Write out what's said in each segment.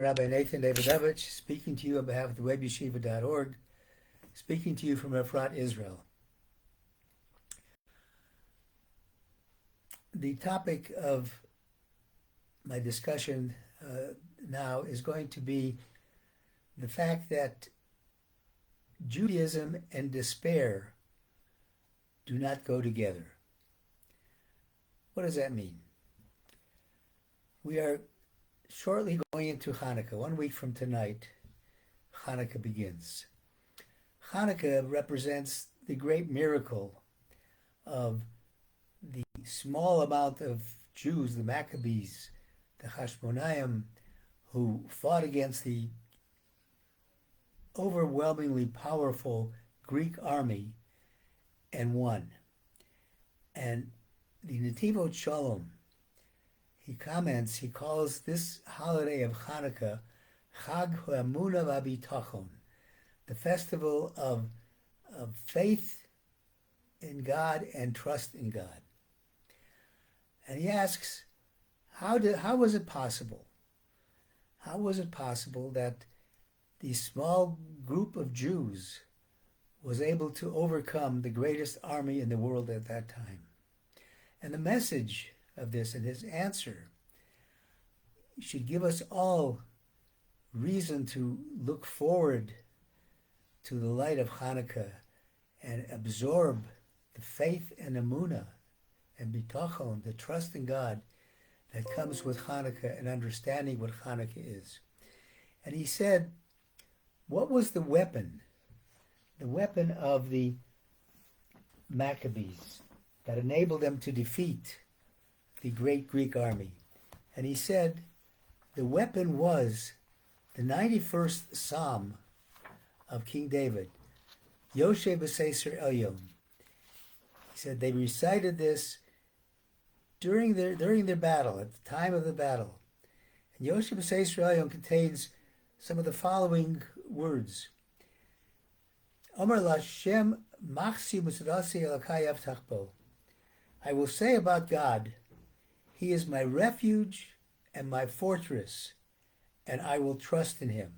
Rabbi Nathan Davidovich, speaking to you on behalf of the webyeshiva.org, speaking to you from Efrat, Israel. The topic of my discussion now is going to be the fact that Judaism and despair do not go together. What does that mean? We are shortly going into Chanukah. 1 week from tonight, Chanukah begins. Chanukah represents the great miracle of the small amount of Jews, the Maccabees, the Hashmonaim, who fought against the overwhelmingly powerful Greek army and won. And the Netivot Shalom, he calls this holiday of Chanukah Emunah and Bitachon, the festival of faith in God and trust in God. And he asks, how was it possible? How was it possible that the small group of Jews was able to overcome the greatest army in the world at that time? And the message of this and his answer should give us all reason to look forward to the light of Chanukah and absorb the faith and Emunah and Bitachon, the trust in God that comes with Chanukah and understanding what Chanukah is. And he said, what was the weapon? The weapon of the Maccabees that enabled them to defeat the great Greek army. And he said, the weapon was the 91st Psalm of King David, Yoshe B'Seser Elyon. He said they recited this during their battle, at the time of the battle. And Yoshe B'Seser Elyon contains some of the following words. Omer Lashem Machsi Musadasi Elakai Avtachbo. I will say about God, He is my refuge and my fortress, and I will trust in Him.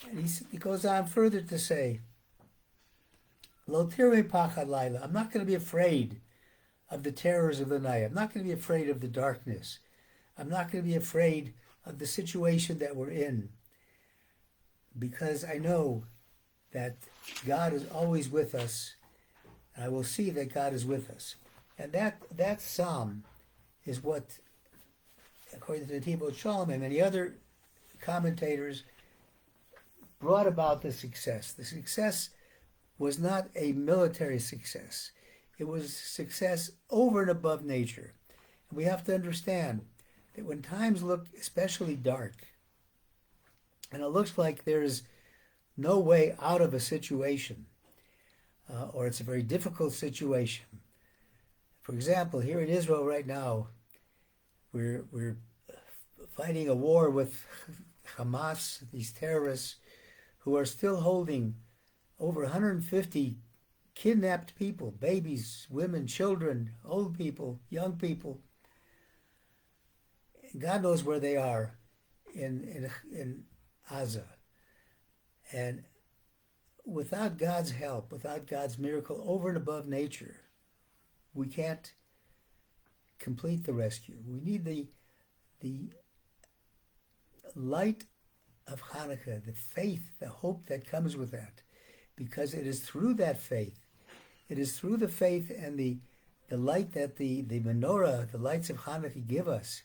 And he goes on further to say, Lo tirei pachad laila. I'm not going to be afraid of the terrors of the night. I'm not going to be afraid of the darkness. I'm not going to be afraid of the situation that we're in, because I know that God is always with us, and I will see that God is with us. And that psalm is what, according to Netivot Shalom and many other commentators, brought about the success. The success was not a military success. It was success over and above nature. And we have to understand that when times look especially dark, and it looks like there's no way out of a situation, or it's a very difficult situation. For example, here in Israel right now, we're fighting a war with Hamas, these terrorists, who are still holding over 150 kidnapped people, babies, women, children, old people, young people. God knows where they are in Gaza. And without God's help, without God's miracle over and above nature, we can't complete the rescue. We need the light of Chanukah, the faith, the hope that comes with that, because it is through that faith, it is through the faith and the light that the menorah, the lights of Chanukah give us.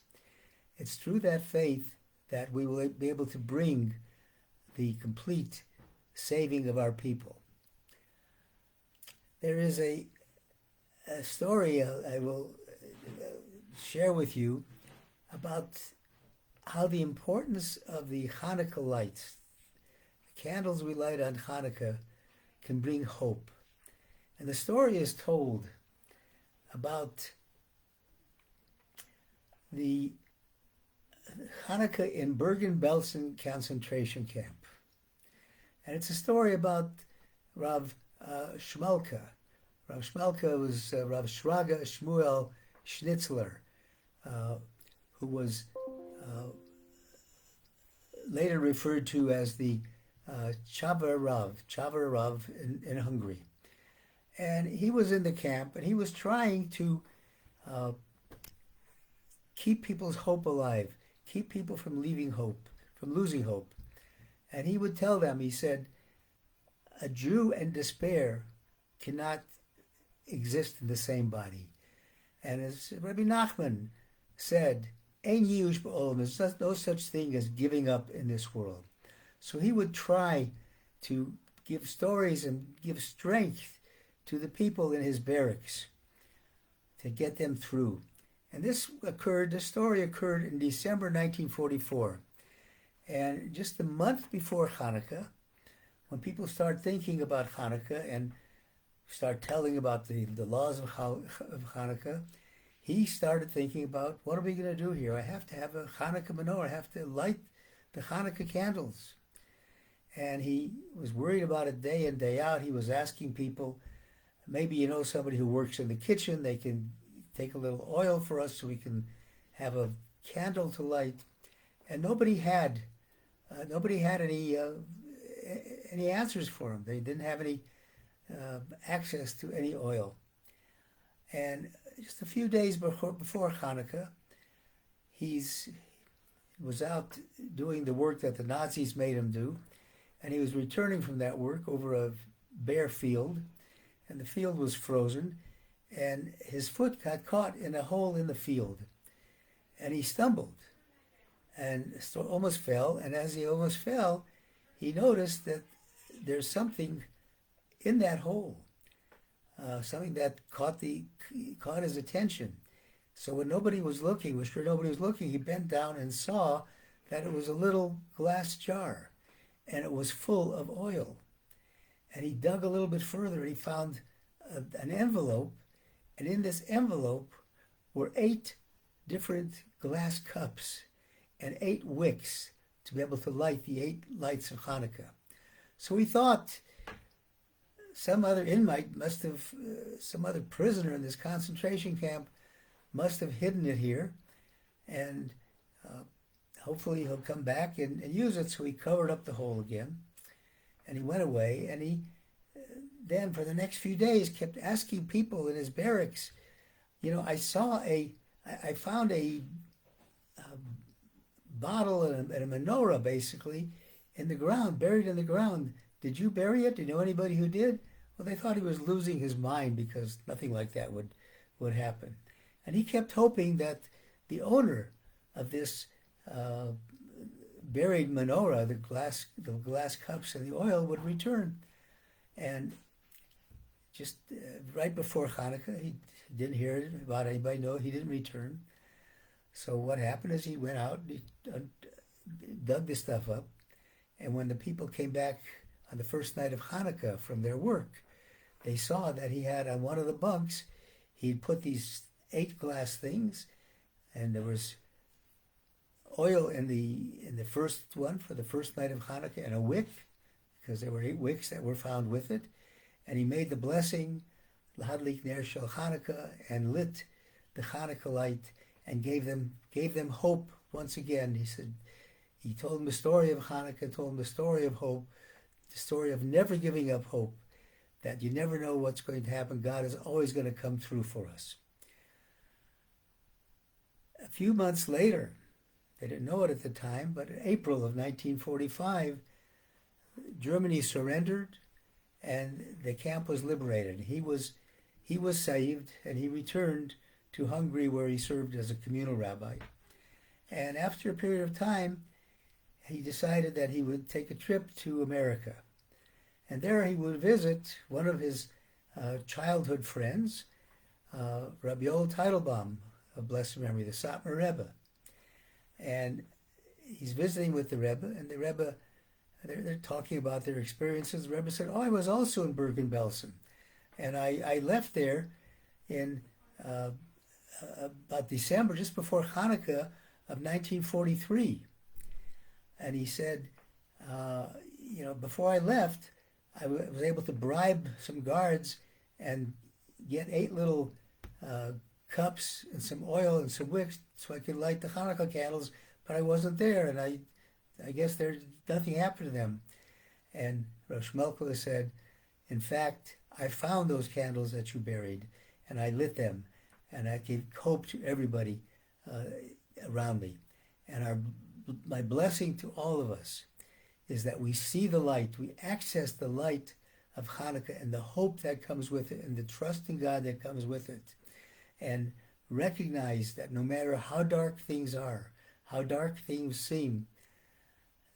It's through that faith that we will be able to bring the complete saving of our people. There is a story I will share with you about how the importance of the Chanukah lights, the candles we light on Chanukah, can bring hope. And the story is told about the Chanukah in Bergen-Belsen concentration camp. And it's a story about Rav Shmelka. Rav Shmelka was Rav Shraga Shmuel Schnitzler, who was later referred to as the Chavarav in Hungary. And he was in the camp, and he was trying to keep people's hope alive, keep people from leaving hope, from losing hope. And he would tell them, he said, a Jew and despair cannot exist in the same body. And as Rabbi Nachman said, Ein Yush ba'olam, there's no such thing as giving up in this world. So he would try to give stories and give strength to the people in his barracks to get them through. And this story occurred in December 1944. And just a month before Chanukah, when people start thinking about Chanukah and start telling about the laws of Chanukah, he started thinking about, what are we going to do here? I have to have a Chanukah menorah. I have to light the Chanukah candles. And he was worried about it day in, day out. He was asking people, maybe you know somebody who works in the kitchen, they can take a little oil for us so we can have a candle to light. And nobody had any answers for him. They didn't have any access to any oil. And just a few days before Chanukah, he was out doing the work that the Nazis made him do, and he was returning from that work over a bare field, and the field was frozen, and his foot got caught in a hole in the field, and he stumbled and almost fell. And as he almost fell, he noticed that there's something in that hole, something that caught his attention. So when nobody was looking, he bent down and saw that it was a little glass jar, and it was full of oil. And he dug a little bit further, and he found an envelope, and in this envelope were 8 different glass cups and 8 wicks to be able to light the 8 lights of Chanukah. So he thought some other inmate must have, some other prisoner in this concentration camp must have hidden it here, and hopefully he'll come back and use it. So he covered up the hole again, and he went away, and he then for the next few days kept asking people in his barracks, I found a bottle and a menorah basically in the ground, buried in the ground. Did you bury it? Do you know anybody who did? Well, they thought he was losing his mind because nothing like that would happen. And he kept hoping that the owner of this buried menorah, the glass cups and the oil, would return. And just right before Chanukah, he didn't hear about anybody. No, he didn't return. So what happened is he went out, he dug this stuff up, and when the people came back on the first night of Chanukah from their work, they saw that he had on one of the bunks, he'd put these 8 glass things, and there was oil in the first one for the first night of Chanukah, and a wick, because there were 8 wicks that were found with it, and he made the blessing, L'hadlik ner shel Chanukah, and lit the Chanukah light, and gave them hope once again. He told them the story of Chanukah, told them the story of hope, the story of never giving up hope, that you never know what's going to happen. God is always going to come through for us. A few months later, they didn't know it at the time, but in April of 1945, Germany surrendered and the camp was liberated. He was saved, and he returned to Hungary, where he served as a communal rabbi. And after a period of time, he decided that he would take a trip to America. And there he would visit one of his childhood friends, Rabbi Teitelbaum of blessed memory, the Satmar Rebbe. And he's visiting with the Rebbe, and the Rebbe, they're talking about their experiences. The Rebbe said, I was also in Bergen-Belsen. And I left there in about December, just before Chanukah of 1943. And he said, before I left, I was able to bribe some guards and get 8 little cups and some oil and some wicks so I could light the Chanukah candles, but I wasn't there, and I I guess there's nothing happened to them. And Rosh Melchila said, in fact, I found those candles that you buried, and I lit them, and I gave hope to everybody around me. And my blessing to all of us is that we see the light, we access the light of Chanukah and the hope that comes with it and the trust in God that comes with it, and recognize that no matter how dark things are, how dark things seem,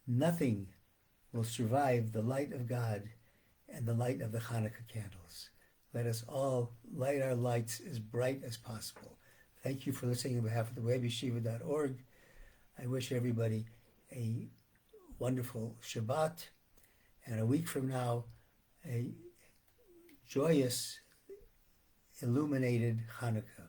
nothing will survive the light of God and the light of the Chanukah candles. Let us all light our lights as bright as possible. Thank you for listening on behalf of the webyeshiva.org. I wish everybody a wonderful Shabbat, and a week from now, a joyous, illuminated Chanukah.